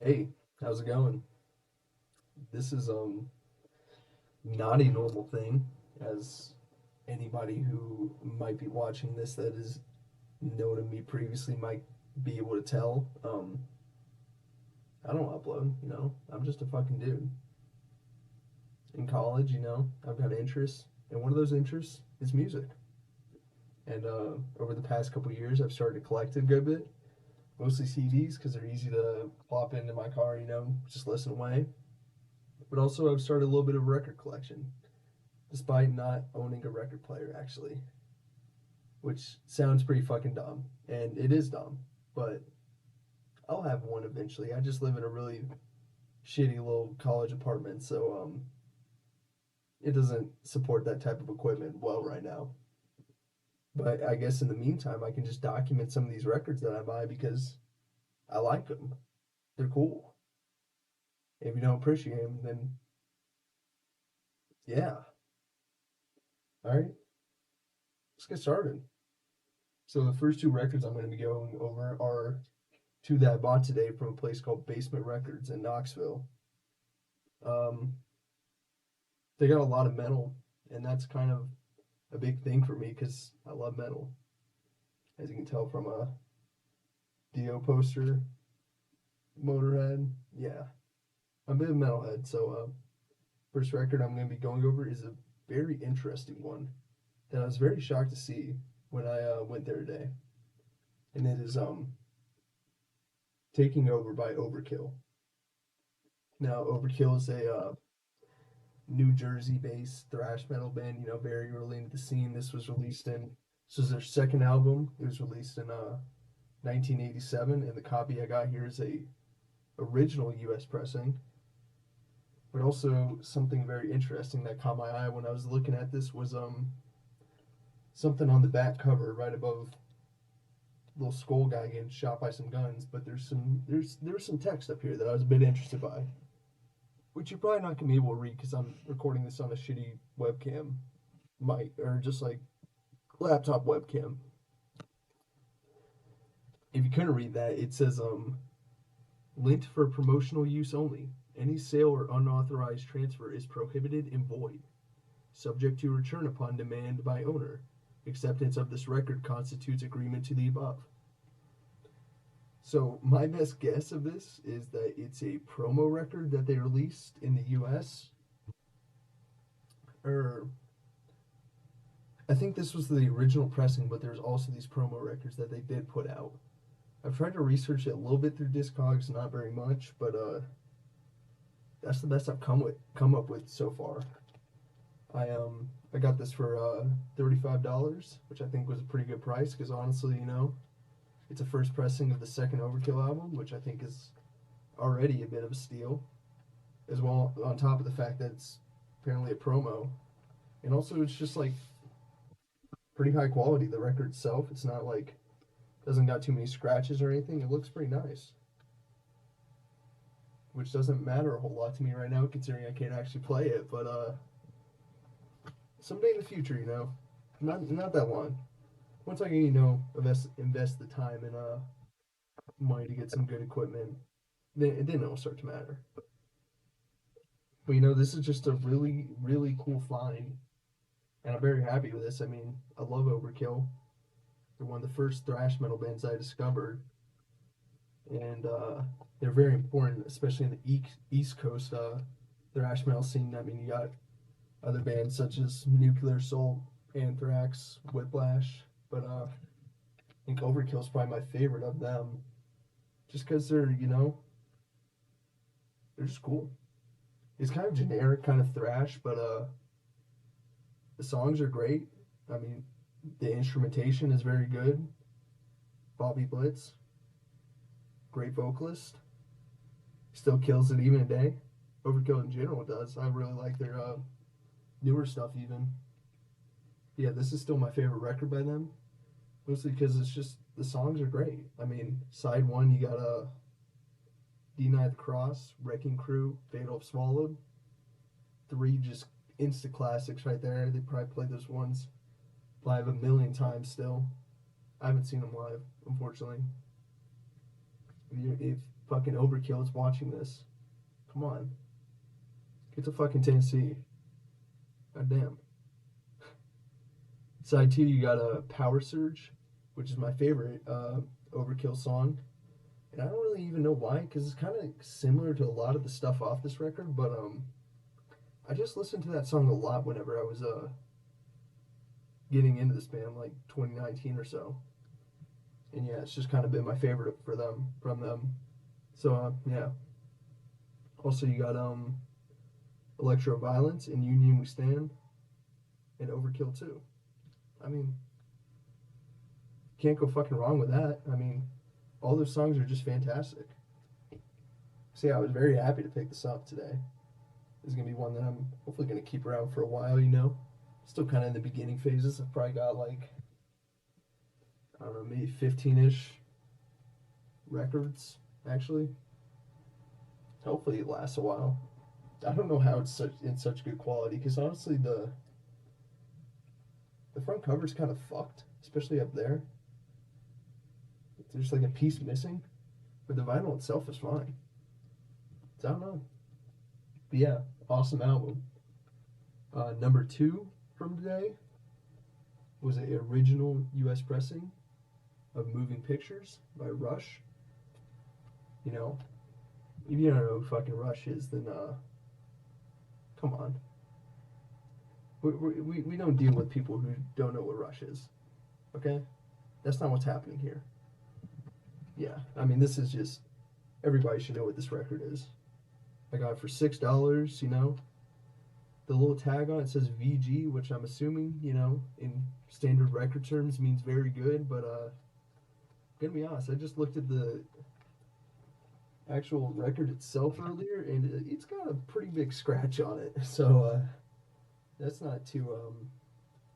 Hey, how's it going? This is not a normal thing, as anybody who might be watching this that is known to me previously might be able to tell. I don't upload, I'm just a fucking dude. In college, I've got interests, and one of those interests is music. And over the past couple years, I've started to collect a good bit, mostly CDs because they're easy to plop into my car, just listen away. But also, I've started a little bit of a record collection despite not owning a record player, actually, which sounds pretty fucking dumb, and it is dumb, but I'll have one eventually. I just live in a really shitty little college apartment, so it doesn't support that type of equipment well right now. But I guess in the meantime, I can just document some of these records that I buy because I like them. They're cool. If you don't appreciate them, then yeah. All right, let's get started. So the first two records I'm going to be going over are two that I bought today from a place called Basement Records in Knoxville. Um, they got a lot of metal, and that's kind of a big thing for me because I love metal, as you can tell from a Dio poster, Motorhead. Yeah, I'm a bit of a metalhead. So, first record I'm going to be going over is a very interesting one that I was very shocked to see when I went there today, and it is "Taking Over" by Overkill. Now, Overkill is a New Jersey-based thrash metal band. Very early into the scene. This was their second album. It was released in 1987, and the copy I got here is a original U.S. pressing. But also something very interesting that caught my eye when I was looking at this was something on the back cover right above the little skull guy getting shot by some guns. But there's some text up here that I was a bit interested by, which you're probably not gonna be able to read because I'm recording this on a shitty webcam mic or just like laptop webcam. If you couldn't read that, it says linked for promotional use only. Any sale or unauthorized transfer is prohibited and void. Subject to return upon demand by owner. Acceptance of this record constitutes agreement to the above. So my best guess of this is that it's a promo record that they released in the U.S. Or I think this was the original pressing, but there's also these promo records that they did put out. I've tried to research it a little bit through Discogs, not very much, but that's the best I've come up with so far. I got this for $35, which I think was a pretty good price because honestly, it's a first pressing of the second Overkill album, which I think is already a bit of a steal, as well on top of the fact that it's apparently a promo, and also it's just like pretty high quality. The record itself, it's not like doesn't got too many scratches or anything. It looks pretty nice, which doesn't matter a whole lot to me right now, considering I can't actually play it. But someday in the future, not that long. Once I can, invest the time and money to get some good equipment, then it'll start to matter. But this is just a really really cool find, and I'm very happy with this. I mean, I love Overkill. They're one of the first thrash metal bands I discovered, and they're very important, especially in the East Coast thrash metal scene. I mean, you got other bands such as Nuclear Assault, Anthrax, Whiplash, but I think Overkill is probably my favorite of them, just because they're just cool. It's kind of generic, kind of thrash, but the songs are great. I mean, the instrumentation is very good. Bobby Blitz, great vocalist, still kills it even today. Overkill in general does. I really like their newer stuff even. Yeah, this is still my favorite record by them, mostly because it's just the songs are great. I mean, side one you got Deny the Cross, Wrecking Crew, Fatal Have Swallowed. Three just instant classics right there. They probably played those ones live a million times still. I haven't seen them live, unfortunately. If fucking Overkill is watching this. Come on, get to fucking Tennessee. God damn. Side two, you got a Power Surge, which is my favorite Overkill song. And I don't really even know why, because it's kind of similar to a lot of the stuff off this record. But I just listened to that song a lot whenever I was getting into this band, like 2019 or so. And yeah, it's just kind of been my favorite for them from them. So yeah. Also, you got Electro Violence and Union We Stand and Overkill too. I mean, can't go fucking wrong with that. I mean, all those songs are just fantastic. So yeah, I was very happy to pick this up today. This is gonna be one that I'm hopefully gonna keep around for a while. Still kind of in the beginning phases. I've probably got like, I don't know, maybe 15-ish records actually. Hopefully it lasts a while. I don't know how it's in such good quality, because honestly the front cover's kind of fucked, especially up there. There's like a piece missing, but the vinyl itself is fine. So I don't know. But yeah, awesome album. Number two from today was an original U.S. pressing of Moving Pictures by Rush. You know, if you don't know who fucking Rush is, then come on. We don't deal with people who don't know what Rush is. Okay? That's not what's happening here. Yeah, I mean, this is just, everybody should know what this record is. I got it for $6, The little tag on it says VG, which I'm assuming, in standard record terms means very good, but gonna be honest, I just looked at the actual record itself earlier, and it's got a pretty big scratch on it. So that's not too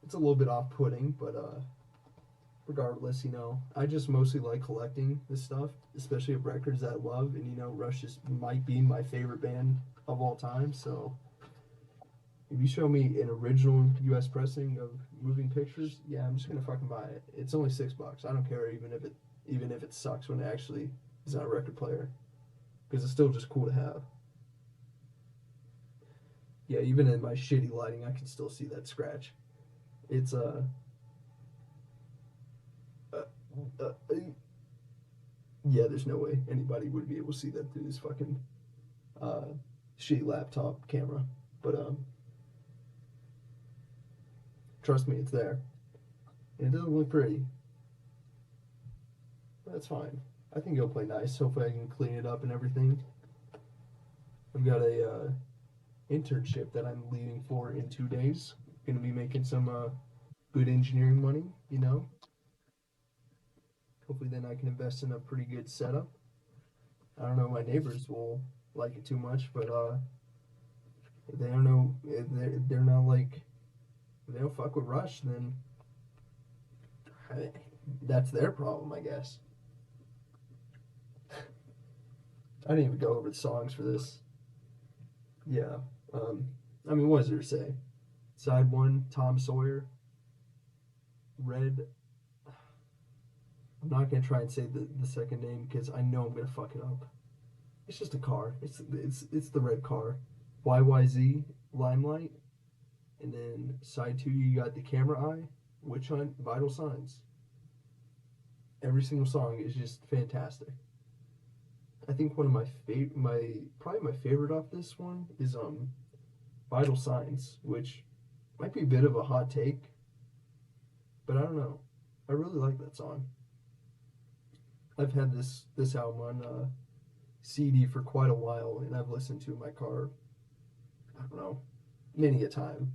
it's a little bit off-putting, but regardless, I just mostly like collecting this stuff, especially of records that I love, and Rush just might be my favorite band of all time. So if you show me an original U.S. pressing of Moving Pictures, yeah, I'm just gonna fucking buy it. It's only $6. I don't care, even if it sucks when it actually is on a record player, because it's still just cool to have. Yeah, even in my shitty lighting, I can still see that scratch. It's uh, uh, uh yeah, there's no way anybody would be able to see that through this fucking uh, shitty laptop camera. But trust me, it's there. And it doesn't look pretty. But that's fine. I think it'll play nice. Hopefully I can clean it up and everything. I've got a internship that I'm leaving for in 2 days. Gonna be making some good engineering money. Hopefully then I can invest in a pretty good setup. I don't know if my neighbors will like it too much, but if they don't know, if they're not like, if they don't fuck with Rush, then I, that's their problem, I guess. I didn't even go over the songs for this. Yeah. I mean, what is there to say? Side one, Tom Sawyer. Red. I'm not gonna try and say the second name because I know I'm gonna fuck it up. It's just a car. It's the red car. YYZ Limelight, and then side two you got the Camera Eye, Witch Hunt, Vital Signs. Every single song is just fantastic. I think one of probably my favorite off this one is Vital Signs, which might be a bit of a hot take, but I don't know. I really like that song. I've had this album on CD for quite a while, and I've listened to it in my car. I don't know, many a time.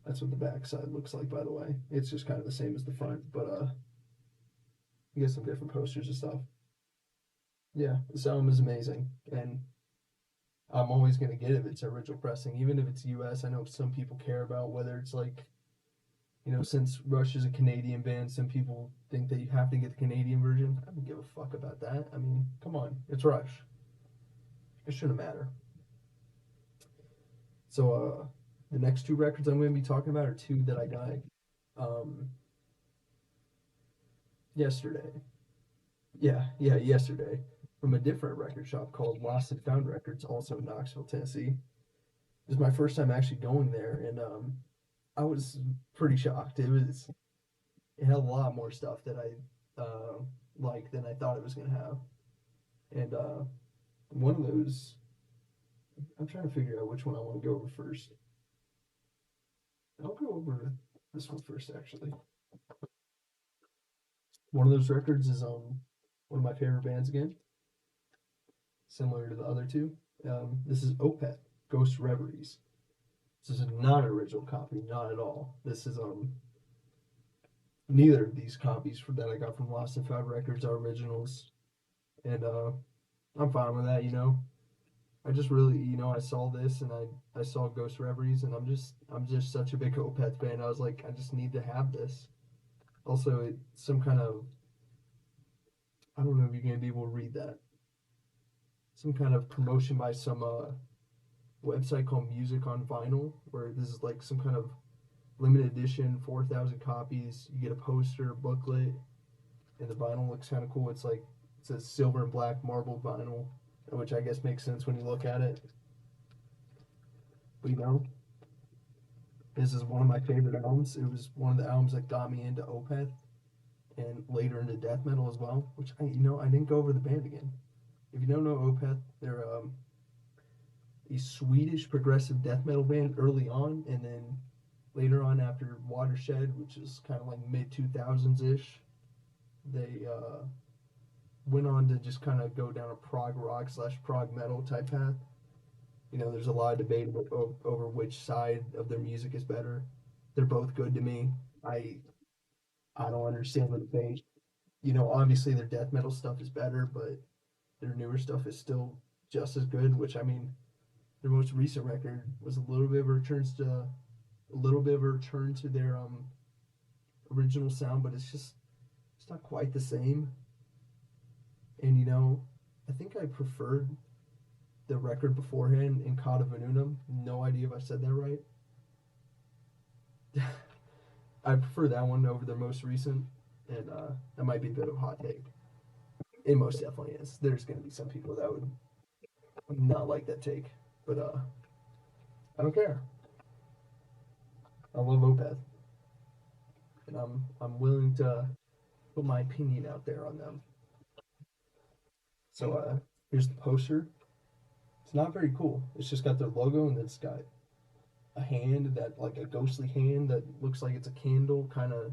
That's what the backside looks like, by the way. It's just kind of the same as the front, but you get some different posters and stuff. Yeah, this album is amazing, and I'm always gonna get it if it's original pressing, even if it's U.S. I know some people care about whether it's like, since Rush is a Canadian band, some people think that you have to get the Canadian version. I don't give a fuck about that. I mean, come on, it's Rush. It shouldn't matter. So, the next two records I'm going to be talking about are two that I got um, yesterday. Yeah, yesterday. from a different record shop called Lost and Found Records, also in Knoxville, Tennessee. It was my first time actually going there, and I was pretty shocked. It had a lot more stuff that I liked than I thought it was gonna have, and one of those I'm trying to figure out which one I want to go over first. I'll go over this one first, actually. One of those records is one of my favorite bands again, similar to the other two. This is Opeth, Ghost Reveries. This is not an original copy, not at all. This is neither of these copies that I got from Lost and Found Records are originals, and I'm fine with that. I just really, I saw this and I saw Ghost Reveries, and I'm just such a big Opeth fan. I was like, I just need to have this. Also, it's some kind of, I don't know if you're gonna be able to read that. Some kind of promotion by some website called Music on Vinyl, where this is like some kind of limited edition, 4,000 copies. You get a poster, booklet, and the vinyl looks kind of cool. It's a silver and black marbled vinyl, which I guess makes sense when you look at it. But this is one of my favorite albums. It was one of the albums that got me into Opeth and later into death metal as well. Which I didn't go over the band again. If you don't know Opeth, they're a Swedish progressive death metal band early on, and then later on after Watershed, which is kind of like mid 2000s ish, they went on to just kind of go down a prog rock / prog metal type path. There's a lot of debate over which side of their music is better. They're both good to me. I I don't understand the debate. Obviously their death metal stuff is better, but their newer stuff is still just as good. Which I mean, their most recent record was a little bit of a return to their original sound, but it's not quite the same. And I think I preferred the record beforehand in Cauda Venenum. No idea if I said that right. I prefer that one over their most recent, and that might be a bit of a hot take. It most definitely is. There's going to be some people that would not like that take, but I don't care. I love Opeth, and I'm willing to put my opinion out there on them. So here's the poster. It's not very cool. It's just got their logo, and it's got a hand that like a ghostly hand that looks like it's a candle, kind of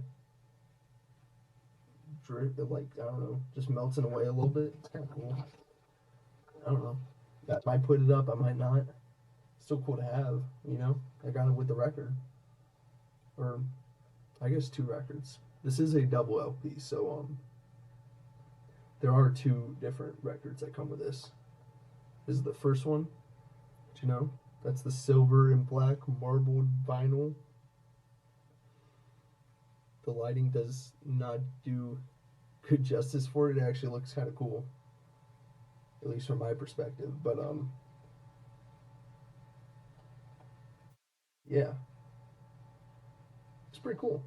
drip, like I don't know, just melting away a little bit. It's kind of cool. I don't know. I might put it up. I might not. It's still cool to have. I got it with the record, or I guess two records. This is a double LP, so there are two different records that come with this. This is the first one. That's the silver and black marbled vinyl. The lighting does not do good justice for it. It actually looks kind of cool, at least from my perspective. But yeah, it's pretty cool.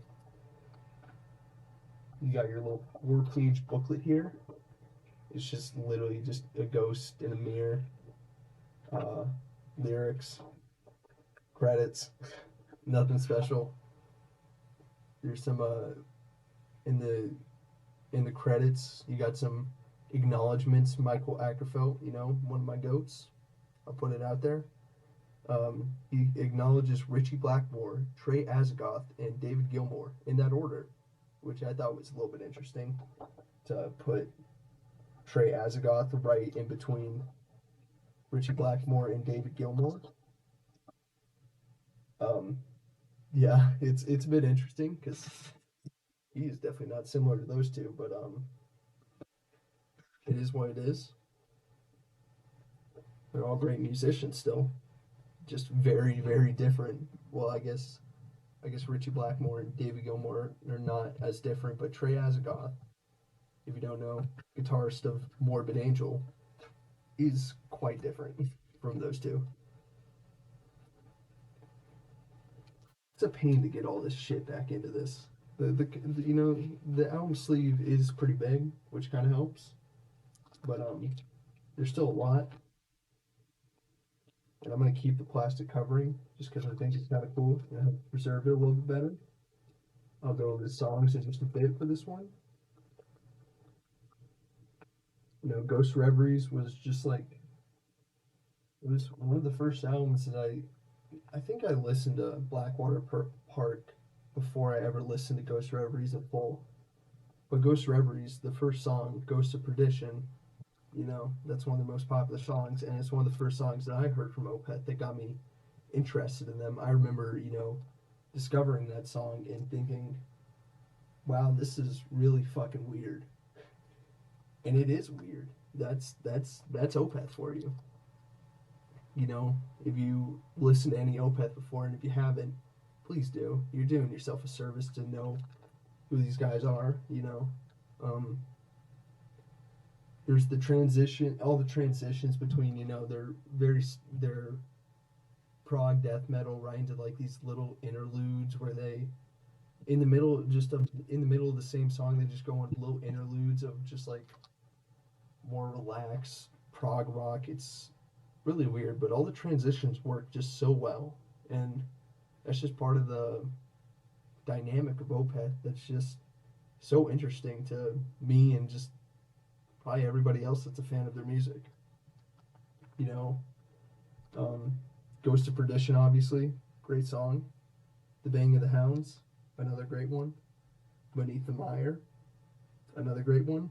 You got your little 4-page booklet here. It's just literally just a ghost in a mirror. Lyrics, credits, nothing special. There's some in the credits. You got some acknowledgments. Michael Ackerfeld, one of my goats. I'll put it out there. He acknowledges Richie Blackmore, Trey Azagoth, and David Gilmour in that order, which I thought was a little bit interesting to put Trey Azagoth right in between Richie Blackmore and David Gilmour. Um, yeah, it's a bit interesting because he is definitely not similar to those two, but it is what it is. They're all great musicians still, just very very different. Well, I guess Richie Blackmore and David Gilmour are not as different, but Trey Azagoth, if you don't know, guitarist of Morbid Angel, is quite different from those two. It's a pain to get all this shit back into this. The album sleeve is pretty big, which kind of helps. But There's still a lot, and I'm gonna keep the plastic covering just because I think it's kind of cool and help preserve it a little bit better. I'll go over the songs in just a bit for this one. Ghost Reveries was just like it was one of the first albums that I think I listened to Park before I ever listened to Ghost Reveries in full. But Ghost Reveries, the first song, Ghost of Perdition, that's one of the most popular songs, and it's one of the first songs that I heard from Opeth that got me interested in them. I remember, discovering that song and thinking, wow, this is really fucking weird. And it is weird. That's Opeth for you. If you listen to any Opeth before, and if you haven't, please do. You're doing yourself a service to know who these guys are. Um, there's the transition, all the transitions between, their prog death metal right into like these little interludes where they, in the middle of the same song, they just go on little interludes of just like more relaxed prog rock. It's really weird, but all the transitions work just so well, and that's just part of the dynamic of Opeth. That's just so interesting to me and just probably everybody else that's a fan of their music. You know, um, Ghost of Perdition, obviously, great song. The Bang of the Hounds, another great one. Beneath the Mire, another great one.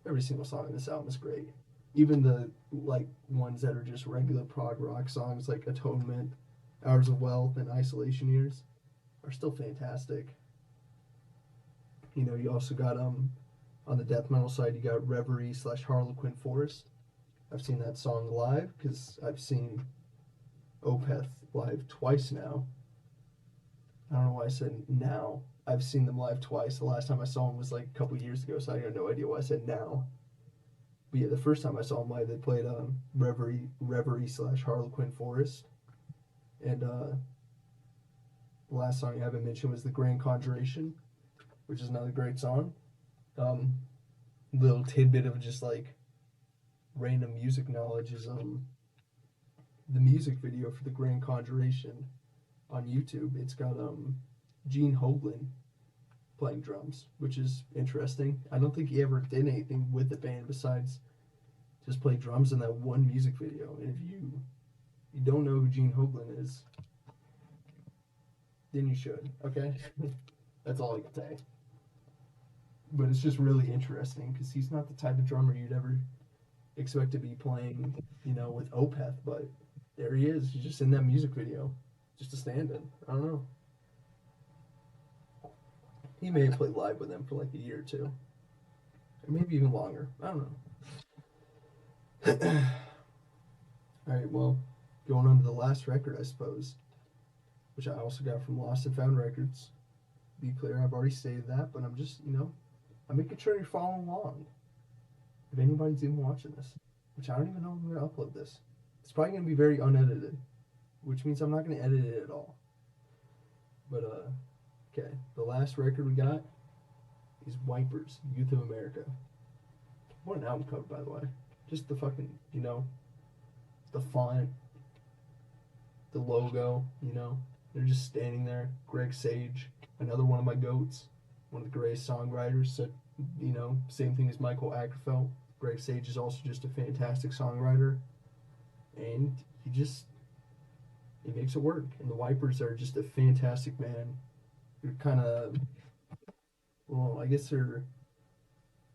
Every single song in this album is great. Even the like ones that are just regular prog rock songs like Atonement, Hours of Wealth, and Isolation Years are still fantastic. You also got on the death metal side you got Reverie slash Harlequin Forest. I've seen that song live because I've seen Opeth live twice now. I don't know why I said now. I've seen them live twice. The last time I saw them was like a couple years ago, so I got no idea why I said now. But yeah, the first time I saw them live, they played Reverie slash Harlequin Forest, and the last song I haven't mentioned was the Grand Conjuration, which is another great song. Um, Little tidbit of just like random music knowledge is the music video for the Grand Conjuration on YouTube. It's got Gene Hoglan playing drums, which is interesting. I don't think he ever did anything with the band besides just play drums in that one music video. And if you don't know who Gene Hoglan is, then you should. Okay, that's all I can say. But it's just really interesting because he's not the type of drummer you'd ever expect to be playing, with Opeth. But there he is. He's just in that music video, just a stand-in. I don't know. He may have played live with them for like a year or two, or maybe even longer. I don't know. All right, well, going on to the last record, I suppose, which I also got from Lost and Found Records. Be clear, I've already stated that, but I'm just, I'm making sure you're following along. If anybody's even watching this, which I don't even know if I'm going to upload this, it's probably going to be very unedited, which means I'm not going to edit it at all. But, okay, the last record we got is Wipers, Youth of America. What an album cover, by the way. Just the fucking, the font, the logo. They're just standing there. Greg Sage, another one of my goats, one of the greatest songwriters. So, same thing as Michael Ackerfeld. Greg Sage is also just a fantastic songwriter, and he makes it work. And the Wipers are just a fantastic band. They're kind of, well, I guess they're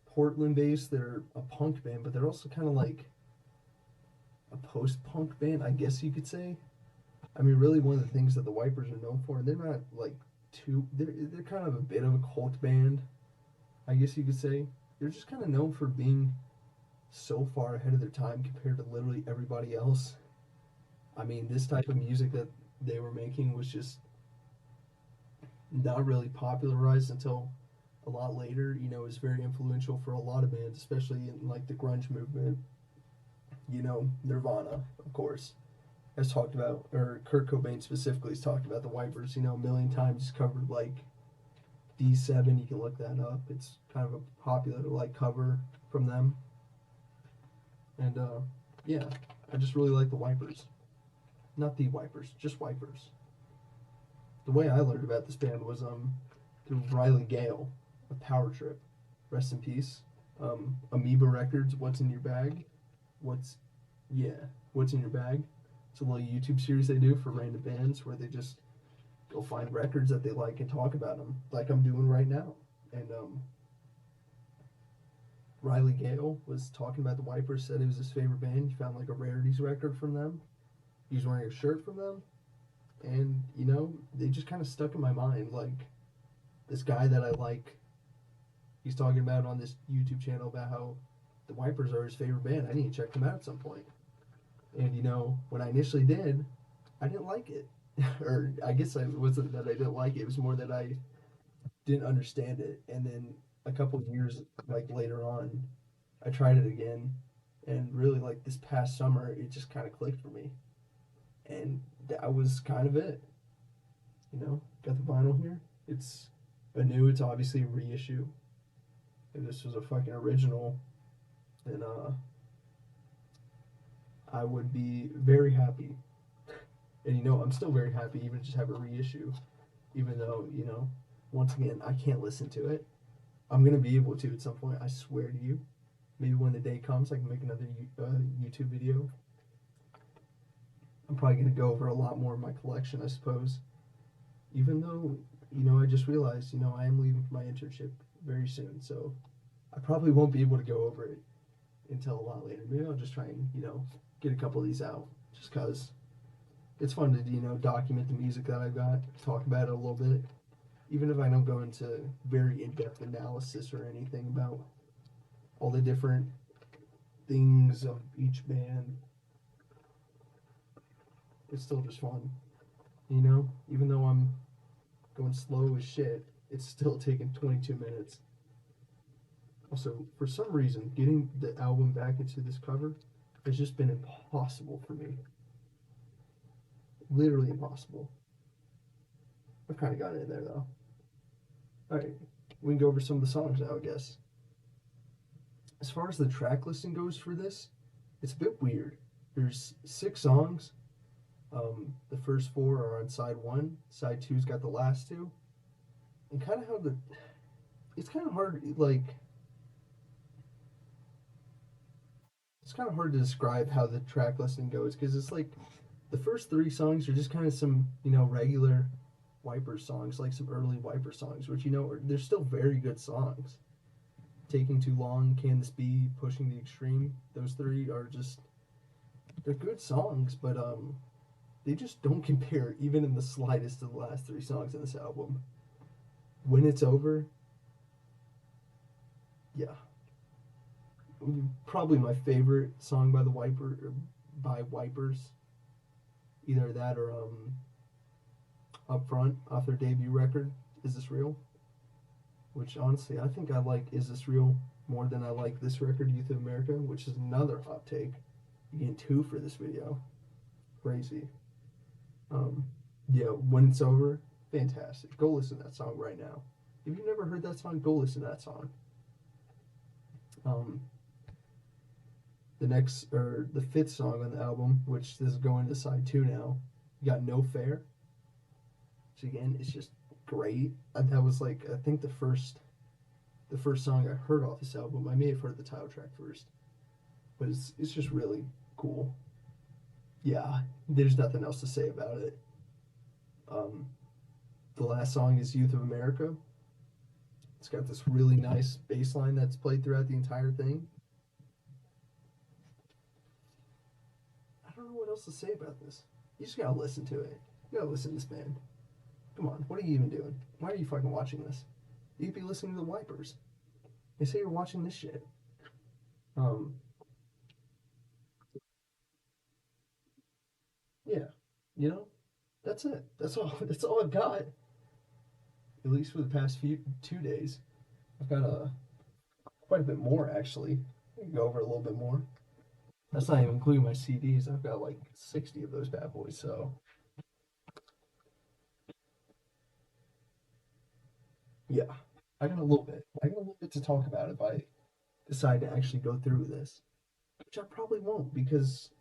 Portland based. They're a punk band, but they're also kind of like a post-punk band, I guess you could say. I mean, really, one of the things that the Wipers are known for, they're not like they're kind of a bit of a cult band, I guess you could say. They're just kind of known for being so far ahead of their time compared to literally everybody else. I mean, this type of music that they were making was just not really popularized until a lot later. It was very influential for a lot of bands, especially in like the grunge movement. Nirvana, of course, has talked about, or Kurt Cobain specifically has talked about the Wipers, a million times. He's covered like D7, you can look that up. It's kind of a popular like cover from them. And yeah, I just really like the Wipers. Not the Wipers, just Wipers. The way I learned about this band was through Riley Gale of Power Trip. Rest in peace. Amoeba Records, What's in Your Bag? What's yeah, What's in Your Bag? It's a little YouTube series they do for random bands where they just go find records that they like and talk about them, like I'm doing right now. And Riley Gale was talking about the Wipers, said it was his favorite band. He found like a Rarities record from them. He was wearing a shirt from them, and they just kind of stuck in my mind. Like this guy that I like, he's talking about on this YouTube channel about how the Wipers are his favorite band. I need to check them out at some point. And when I initially did, I didn't like it, or I guess it wasn't that I didn't like it. It was more that I didn't understand it. And then a couple of years like later on, I tried it again, and really like this past summer, it just kind of clicked for me, and that was kind of it. Got the vinyl here. It's It's obviously a reissue. If this was a fucking original, then I would be very happy. And I'm still very happy even to just have a reissue, even though once again, I can't listen to it. I'm gonna be able to at some point. I swear to you. Maybe when the day comes, I can make another YouTube video. I'm probably gonna go over a lot more of my collection, I suppose. Even though, I just realized, I am leaving for my internship very soon, so I probably won't be able to go over it until a lot later. Maybe I'll just try and, get a couple of these out, just cause it's fun to, document the music that I've got, talk about it a little bit, even if I don't go into very in-depth analysis or anything about all the different things of each band. It's still just fun, even though I'm going slow as shit, it's still taking 22 minutes. Also, for some reason, getting the album back into this cover has just been impossible for me. Literally impossible. I've kind of got it in there though. Alright, we can go over some of the songs now, I guess. As far as the track listing goes for this, it's a bit weird. There's 6 songs. The first 4 are on side 1. Side two's got the last 2. And kind of how it's kind of hard, like, it's kind of hard to describe how the track listing goes because it's like the first 3 songs are just kind of some regular Wiper songs, like some early Wiper songs, which they're still very good songs. Taking Too Long, Can This Be, Pushing the Extreme. Those 3 are just they're good songs, but they just don't compare even in the slightest to the last 3 songs in this album. When It's Over, yeah, probably my favorite song by the by Wipers. Either that or Up Front off their debut record, Is This Real? Which honestly, I think I like Is This Real more than I like this record, Youth of America, which is another hot take. You get 2 for this video. Crazy. Um, yeah, When It's Over, fantastic. Go listen to that song right now. If you've never heard that song, go listen to that song. Um, the 5th song on the album, which this is going to side 2 now, you got No Fair. So again, it's just great. That was like I think the first song I heard off this album. I may have heard the title track first, but it's just really cool. Yeah, there's nothing else to say about it. Um, the last song is Youth of America. It's got this really nice bass line that's played throughout the entire thing. I don't know what else to say about this. You just gotta listen to it. You gotta listen to this band. Come on, what are you even doing? Why are you fucking watching this? You could be listening to the Wipers. They say you're watching this shit. Um, yeah, you know, that's it. That's all. That's all I've got. At least for the past 2 days, I've got quite a bit more actually. I can go over a little bit more. That's not even including my CDs. I've got like 60 of those bad boys. So yeah, I got a little bit. I got a little bit to talk about if I decide to actually go through with this. which I probably won't because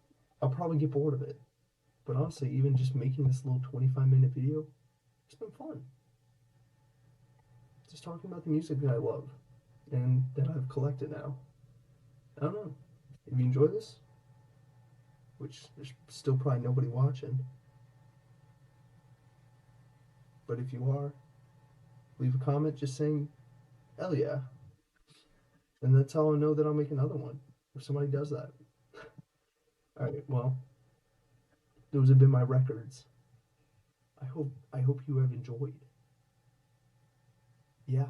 I'll probably get bored of it. But honestly, even just making this little 25-minute video, it's been fun. Just talking about the music that I love and that I've collected now. I don't know. If you enjoy this, which there's still probably nobody watching, but if you are, leave a comment just saying, hell yeah. And that's how I know that I'll make another one if somebody does that. Alright, well, those have been my records. I hope you have enjoyed. Yeah.